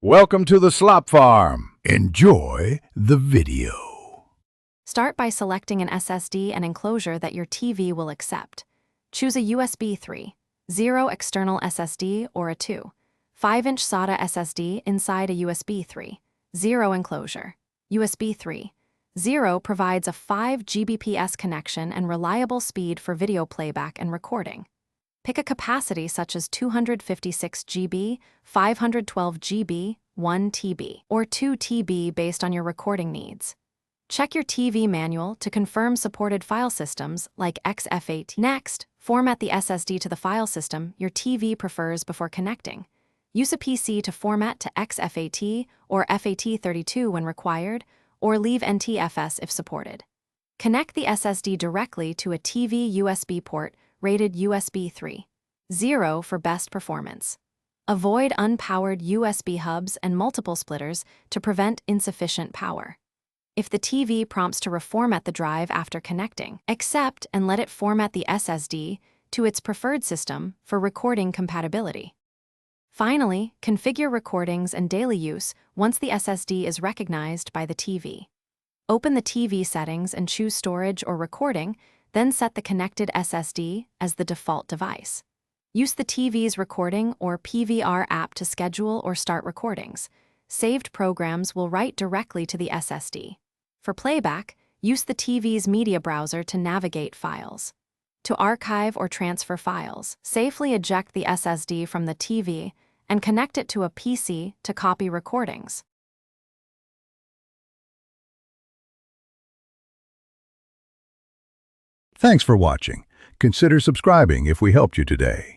Welcome to the Slop Farm. Enjoy the video. Start by selecting an SSD and enclosure that your TV will accept. Choose a USB 3.0 external SSD or a 2.5-inch SATA SSD inside a USB 3.0 enclosure. USB 3.0 provides a 5 Gbps connection and reliable speed for video playback and recording. Pick a capacity such as 256 GB, 512 GB, 1 TB, or 2 TB based on your recording needs. Check your TV manual to confirm supported file systems like XFAT. Next, format the SSD to the file system your TV prefers before connecting. Use a PC to format to XFAT or FAT32 when required, or leave NTFS if supported. Connect the SSD directly to a TV USB port rated USB 3.0 for best performance. Avoid unpowered USB hubs and multiple splitters to prevent insufficient power. If the TV prompts to reformat the drive after connecting, accept and let it format the SSD to its preferred system for recording compatibility. Finally, configure recordings and daily use once the SSD is recognized by the TV. Open the TV settings and choose storage or recording, then set the connected SSD as the default device. Use the TV's recording or PVR app to schedule or start recordings. Saved programs will write directly to the SSD. For playback, use the TV's media browser to navigate files. To archive or transfer files, safely eject the SSD from the TV and connect it to a PC to copy recordings. Thanks for watching. Consider subscribing if we helped you today.